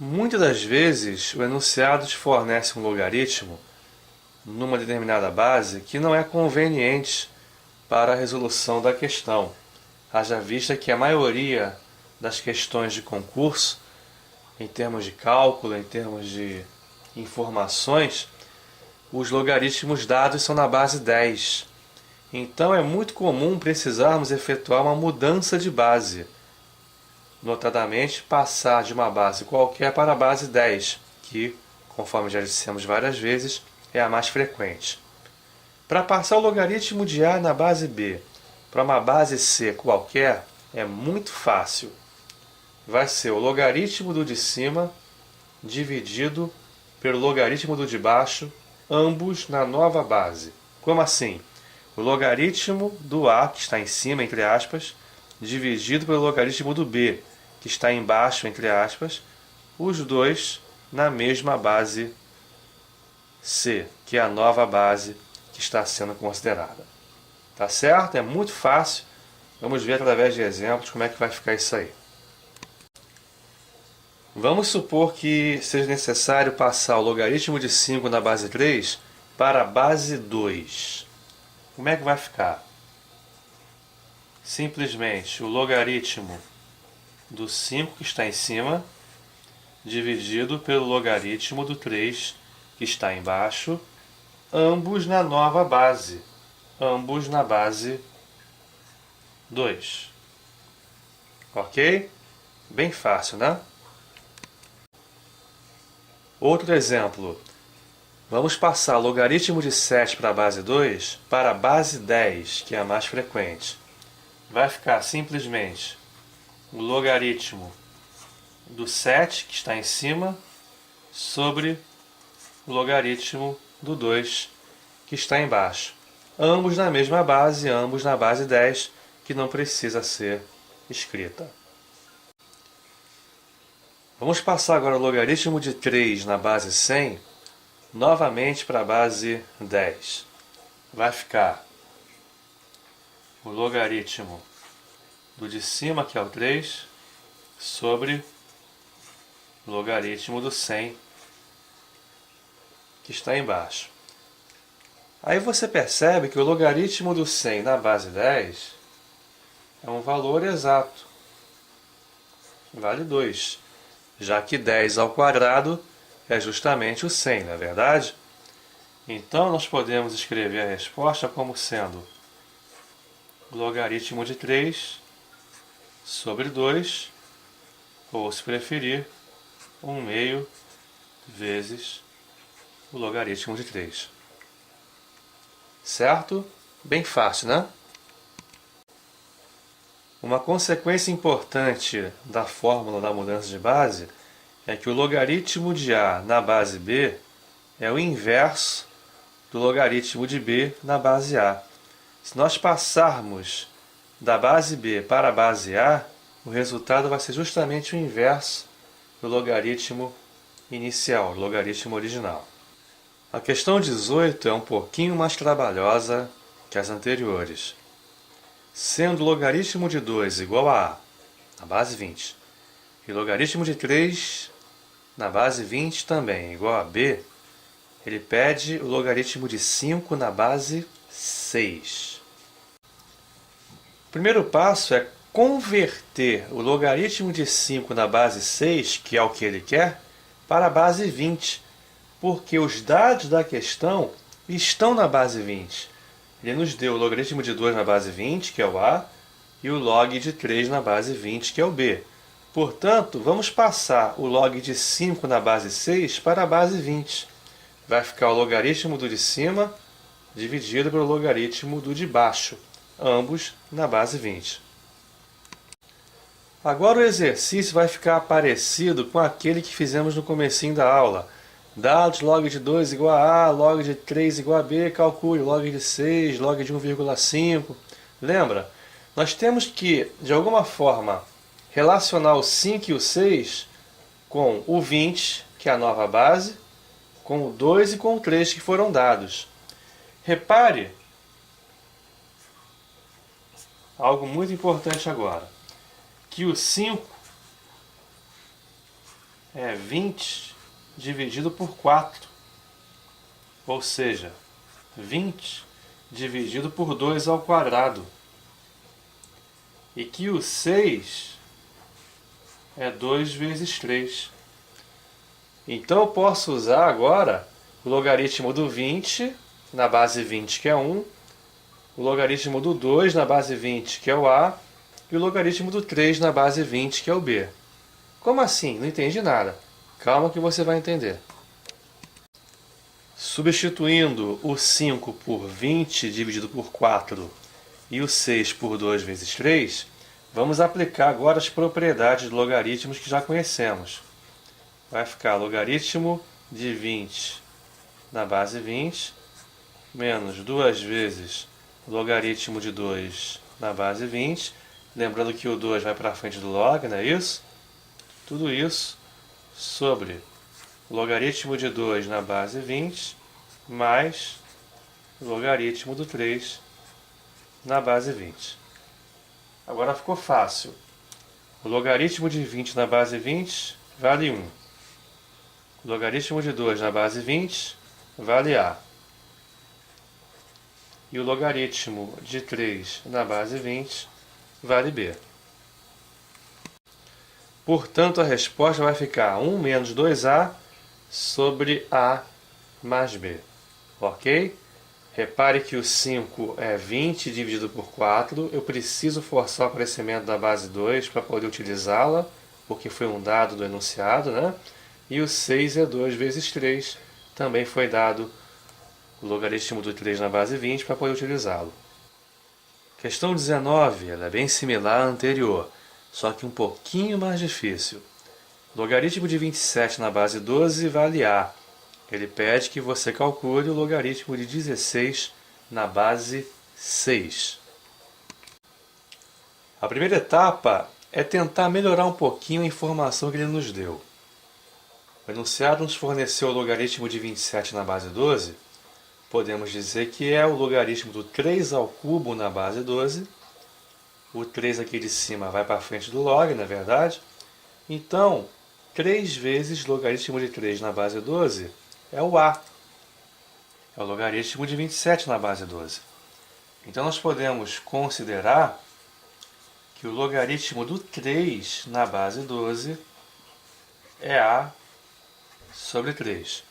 Muitas das vezes, o enunciado te fornece um logaritmo numa determinada base que não é conveniente para a resolução da questão. Haja vista que a maioria das questões de concurso, em termos de cálculo, em termos de informações, os logaritmos dados são na base 10. Então é muito comum precisarmos efetuar uma mudança de base, notadamente passar de uma base qualquer para a base 10, que, conforme já dissemos várias vezes, é a mais frequente. Para passar o logaritmo de A na base B para uma base C qualquer, é muito fácil. Vai ser o logaritmo do de cima dividido pelo logaritmo do de baixo, ambos na nova base. Como assim? O logaritmo do A, que está em cima, entre aspas, dividido pelo logaritmo do B, que está embaixo, entre aspas, os dois na mesma base C, que é a nova base que está sendo considerada. Tá certo? É muito fácil. Vamos ver através de exemplos como é que vai ficar isso aí. Vamos supor que seja necessário passar o logaritmo de 5 na base 3 para a base 2. Como é que vai ficar? Simplesmente o logaritmo do 5 que está em cima dividido pelo logaritmo do 3 que está embaixo, ambos na nova base, ambos na base 2. Ok? Bem fácil, né? Outro exemplo. Vamos passar o logaritmo de 7 para a base 2 para a base 10, que é a mais frequente. Vai ficar simplesmente o logaritmo do 7, que está em cima, sobre o logaritmo do 2, que está embaixo. Ambos na mesma base, ambos na base 10, que não precisa ser escrita. Vamos passar agora o logaritmo de 3 na base 100, novamente para a base 10. Vai ficar o logaritmo do de cima, que é o 3, sobre o logaritmo do 100, que está embaixo. Aí você percebe que o logaritmo do 100 na base 10 é um valor exato. Vale 2, já que 10 ao quadrado é justamente o 100, não é verdade? Então nós podemos escrever a resposta como sendo o logaritmo de 3 sobre 2, ou se preferir, 1/2 vezes o logaritmo de 3. Certo? Bem fácil, né? Uma consequência importante da fórmula da mudança de base é que o logaritmo de A na base B é o inverso do logaritmo de B na base A. Se nós passarmos da base B para a base A, o resultado vai ser justamente o inverso do logaritmo inicial, o logaritmo original. A questão 18 é um pouquinho mais trabalhosa que as anteriores. Sendo o logaritmo de 2 igual a na base 20, e o logaritmo de 3 na base 20 também igual a B, ele pede o logaritmo de 5 na base 6. O primeiro passo é converter o logaritmo de 5 na base 6, que é o que ele quer, para a base 20, porque os dados da questão estão na base 20. Ele nos deu o logaritmo de 2 na base 20, que é o A, e o log de 3 na base 20, que é o B. Portanto, vamos passar o log de 5 na base 6 para a base 20. Vai ficar o logaritmo do de cima dividido pelo logaritmo do de baixo, ambos na base 20. Agora o exercício vai ficar parecido com aquele que fizemos no comecinho da aula. Dados log de 2 igual a A, log de 3 igual a B, calcule log de 6, log de 1,5. Lembra? Nós temos que, de alguma forma, relacionar o 5 e o 6 com o 20, que é a nova base, com o 2 e com o 3 que foram dados. Repare algo muito importante agora, que o 5 é 20 dividido por 4. Ou seja, 20 dividido por 2 ao quadrado. E que o 6 é 2 vezes 3. Então eu posso usar agora o logaritmo do 20 na base 20, que é 1, o logaritmo do 2 na base 20, que é o A, e o logaritmo do 3 na base 20, que é o B. Como assim? Não entendi nada. Calma que você vai entender. Substituindo o 5 por 20 dividido por 4 e o 6 por 2 vezes 3, vamos aplicar agora as propriedades de logaritmos que já conhecemos. Vai ficar logaritmo de 20 na base 20, menos 2 vezes logaritmo de 2 na base 20. Lembrando que o 2 vai para frente do log, não é isso? Tudo isso sobre logaritmo de 2 na base 20 mais logaritmo do 3 na base 20. Agora ficou fácil. O logaritmo de 20 na base 20 vale 1. O logaritmo de 2 na base 20 vale A. E o logaritmo de 3 na base 20 vale B. Portanto, a resposta vai ficar 1 menos 2A sobre A mais B. Ok? Repare que o 5 é 20 dividido por 4. Eu preciso forçar o aparecimento da base 2 para poder utilizá-la, porque foi um dado do enunciado, né? E o 6 é 2 vezes 3. Também foi dado o logaritmo do 3 na base 20 para poder utilizá-lo. Questão 19, ela é bem similar à anterior, só que um pouquinho mais difícil. Logaritmo de 27 na base 12 vale A. Ele pede que você calcule o logaritmo de 16 na base 6. A primeira etapa é tentar melhorar um pouquinho a informação que ele nos deu. O enunciado nos forneceu o logaritmo de 27 na base 12. Podemos dizer que é o logaritmo do 3 ao cubo na base 12. O 3 aqui de cima vai para frente do log, na verdade. Então, 3 vezes logaritmo de 3 na base 12 é o A. É o logaritmo de 27 na base 12. Então, nós podemos considerar que o logaritmo do 3 na base 12 é A sobre 3.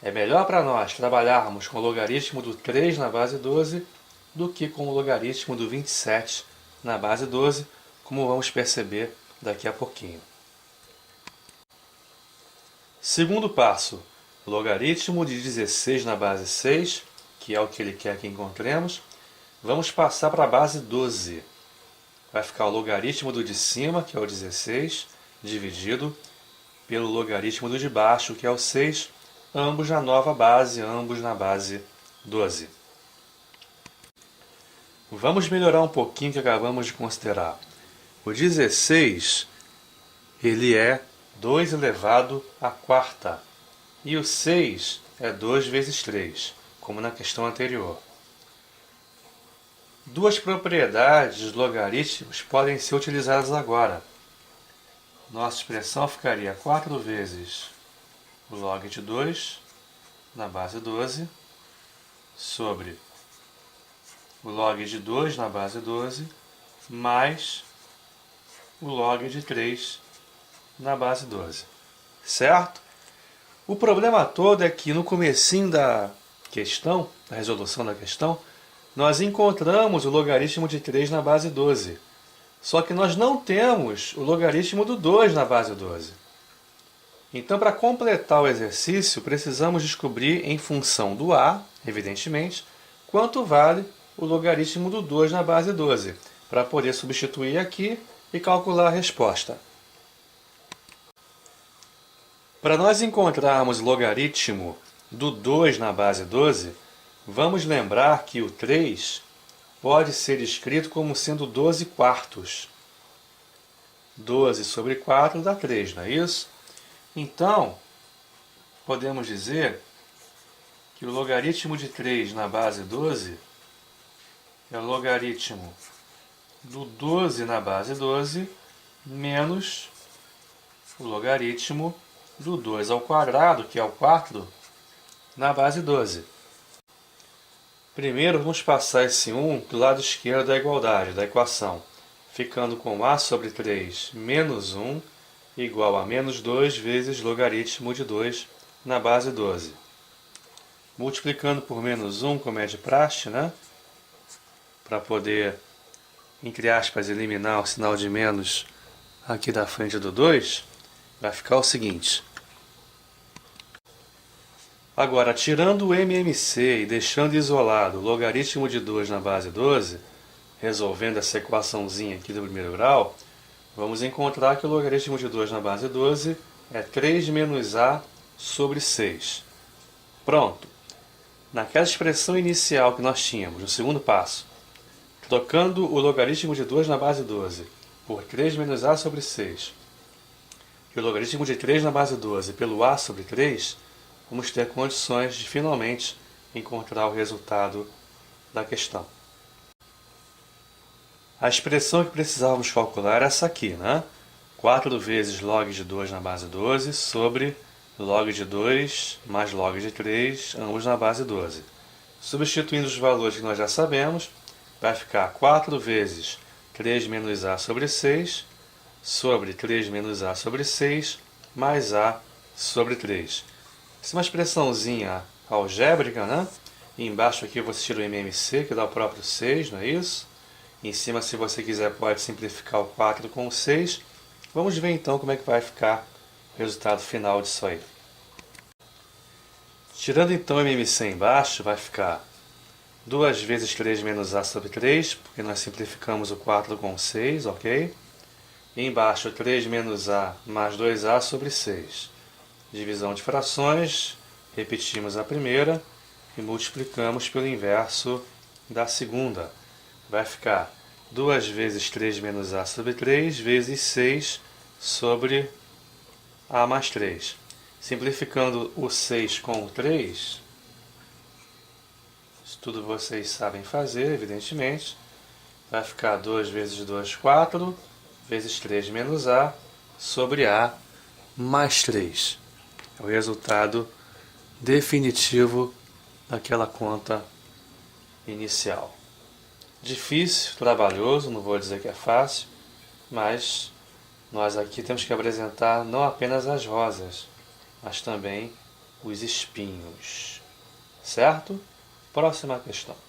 É melhor para nós trabalharmos com o logaritmo do 3 na base 12 do que com o logaritmo do 27 na base 12, como vamos perceber daqui a pouquinho. Segundo passo, logaritmo de 16 na base 6, que é o que ele quer que encontremos, vamos passar para a base 12. Vai ficar o logaritmo do de cima, que é o 16, dividido pelo logaritmo do de baixo, que é o 6, ambos na nova base, ambos na base 12. Vamos melhorar um pouquinho o que acabamos de considerar. O 16, ele é 2 elevado à quarta. E o 6 é 2 vezes 3, como na questão anterior. Duas propriedades dos logaritmos podem ser utilizadas agora. Nossa expressão ficaria 4 vezes o log de 2 na base 12 sobre o log de 2 na base 12 mais o log de 3 na base 12. Certo? O problema todo é que no comecinho da questão, da resolução da questão, nós encontramos o logaritmo de 3 na base 12. Só que nós não temos o logaritmo do 2 na base 12. Então, para completar o exercício, precisamos descobrir, em função do A, evidentemente, quanto vale o logaritmo do 2 na base 12, para poder substituir aqui e calcular a resposta. Para nós encontrarmos o logaritmo do 2 na base 12, vamos lembrar que o 3 pode ser escrito como sendo 12 quartos. 12 sobre 4 dá 3, não é isso? Então, podemos dizer que o logaritmo de 3 na base 12 é o logaritmo do 12 na base 12 menos o logaritmo do 2 ao quadrado, que é o quarto, na base 12. Primeiro vamos passar esse 1 para o lado esquerdo da igualdade, da equação, ficando com a sobre 3 menos 1 igual a menos 2 vezes logaritmo de 2 na base 12. Multiplicando por menos 1, como é de praxe, né? Para poder, entre aspas, eliminar o sinal de menos aqui da frente do 2, vai ficar o seguinte. Agora, tirando o MMC e deixando isolado o logaritmo de 2 na base 12, resolvendo essa equaçãozinha aqui do primeiro grau, vamos encontrar que o logaritmo de 2 na base 12 é 3 menos a sobre 6. Pronto. Naquela expressão inicial que nós tínhamos, no segundo passo, trocando o logaritmo de 2 na base 12 por 3 menos a sobre 6 e o logaritmo de 3 na base 12 pelo a sobre 3, vamos ter condições de finalmente encontrar o resultado da questão. A expressão que precisávamos calcular era essa aqui, né? 4 vezes log de 2 na base 12 sobre log de 2 mais log de 3, ambos na base 12. Substituindo os valores que nós já sabemos, vai ficar 4 vezes 3 menos a sobre 6 sobre 3 menos a sobre 6 mais a sobre 3. Essa é uma expressãozinha algébrica, né? E embaixo aqui você tira o MMC, que dá o próprio 6, não é isso? Em cima, se você quiser, pode simplificar o 4 com o 6. Vamos ver então como é que vai ficar o resultado final disso aí. Tirando então o MMC embaixo, vai ficar 2 vezes 3 menos a sobre 3, porque nós simplificamos o 4 com o 6, ok? E embaixo 3 menos a mais 2a sobre 6. Divisão de frações, repetimos a primeira e multiplicamos pelo inverso da segunda. Vai ficar 2 vezes 3 menos a sobre 3 vezes 6 sobre a mais 3. Simplificando o 6 com o 3, isso tudo vocês sabem fazer, evidentemente. Vai ficar 2 vezes 2, 4, vezes 3 menos a sobre a mais 3. É o resultado definitivo daquela conta inicial. Difícil, trabalhoso, não vou dizer que é fácil, mas nós aqui temos que apresentar não apenas as rosas, mas também os espinhos. Certo? Próxima questão.